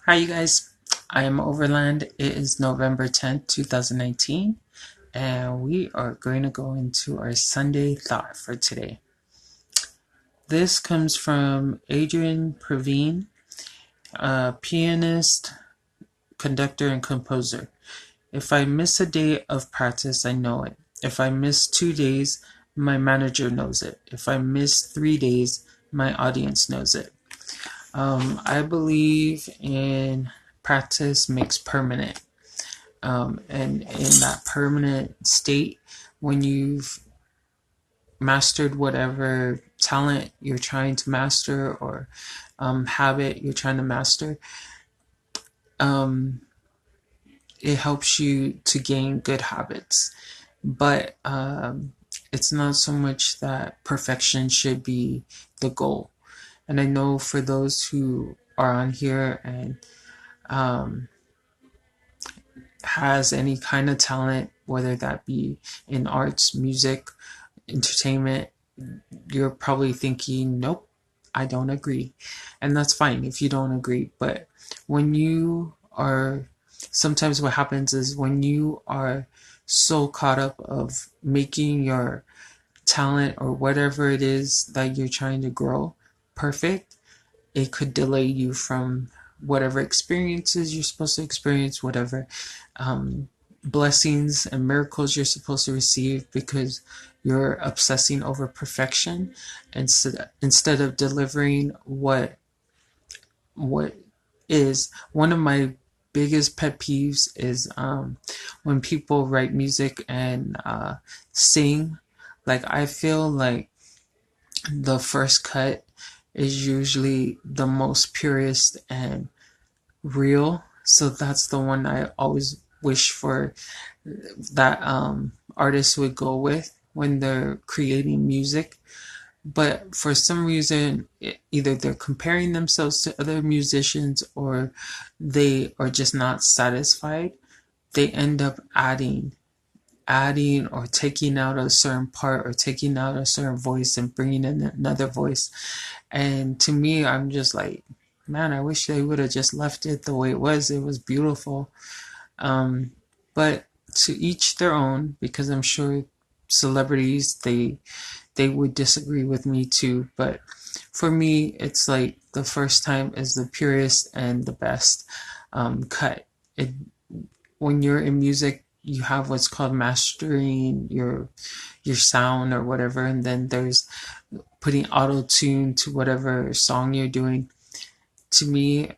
Hi, you guys. I am Overland. It is November 10th, 2019, and we are going to go into our Sunday thought for today. This comes from Adrian Praveen, a pianist, conductor, and composer. If I miss a day of practice, I know it. If I miss 2 days, my manager knows it. If I miss 3 days, my audience knows it. I believe in practice makes permanent. And in that permanent state, when you've mastered whatever talent you're trying to master or habit you're trying to master, um, it helps you to gain good habits. But it's not so much that perfection should be the goal. And I know for those who are on here and um, has any kind of talent, whether that be in arts, music, entertainment, you're probably thinking, nope, I don't agree. And that's fine if you don't agree. But when you are, sometimes what happens is when you are so caught up of making your talent or whatever it is that you're trying to grow perfect, it could delay you from whatever experiences you're supposed to experience, whatever um, blessings and miracles you're supposed to receive, because you're obsessing over perfection instead of delivering what is. One of my biggest pet peeves is when people write music and sing. Like, I feel like the first cut is usually the most purest and real. So that's the one I always wish for that artists would go with when they're creating music. But for some reason, either they're comparing themselves to other musicians or they are just not satisfied. They end up adding or taking out a certain part or taking out a certain voice and bringing in another voice. And to me, I'm just like, man, I wish they would have just left it the way it was. It was beautiful. Um, but to each their own, because I'm sure celebrities, they would disagree with me too. But for me, it's like the first time is the purest and the best cut. It, when you're in music, you have what's called mastering your sound or whatever, and then there's putting auto tune to whatever song you're doing. To me,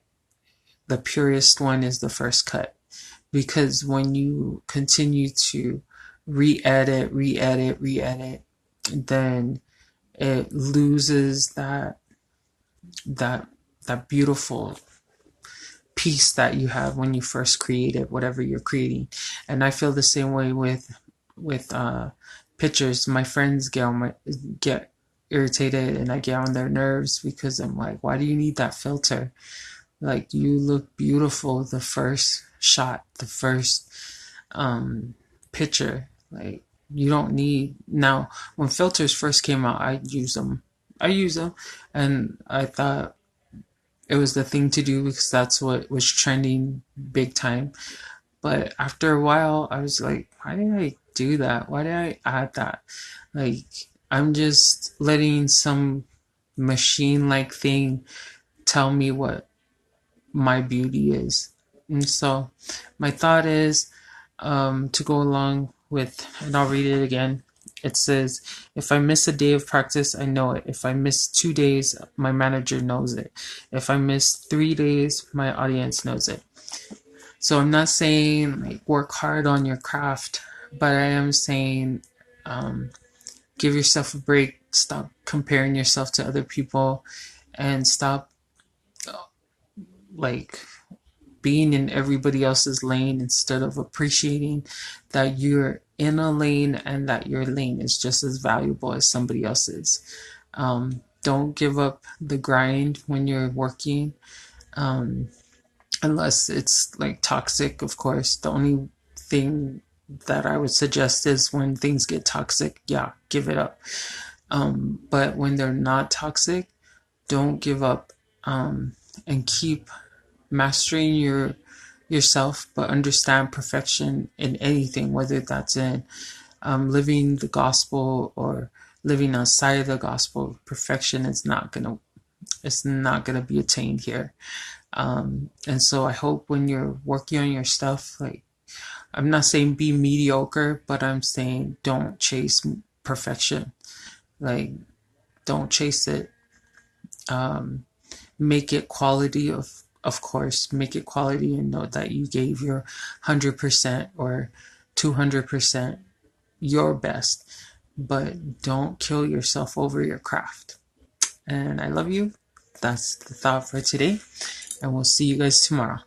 the purest one is the first cut, because when you continue to re-edit, then it loses that that beautiful piece that you have when you first created whatever you're creating. And I feel the same way with pictures. My friends get irritated and I get on their nerves because I'm like, why do you need that filter? Like, you look beautiful the first shot, the first picture. Like, you don't need. Now, when filters first came out, I use them, and I thought it was the thing to do because that's what was trending big time. But after a while, I was like, why did I do that? Why did I add that? Like, I'm just letting some machine like thing tell me what my beauty is. And so my thought is, to go along with, and I'll read it again. It says, if I miss a day of practice, I know it. If I miss 2 days, my manager knows it. If I miss 3 days, my audience knows it. So I'm not saying like work hard on your craft, but I am saying give yourself a break. Stop comparing yourself to other people, and stop like being in everybody else's lane instead of appreciating that you're in a lane and that your lane is just as valuable as somebody else's. Don't give up the grind when you're working, um, unless it's like toxic, of course. The only thing that I would suggest is when things get toxic, yeah, give it up. But when they're not toxic, don't give up, and keep mastering yourself, but understand perfection in anything, whether that's in living the gospel or living outside of the gospel. Perfection is not gonna it's not gonna be attained here. And so I hope when you're working on your stuff, like, I'm not saying be mediocre, but I'm saying don't chase perfection. Like, don't chase it. Um, Make it quality, of course, make it quality, and know that you gave your 100% or 200% your best, but don't kill yourself over your craft. And I love you. That's the thought for today, and we'll see you guys tomorrow.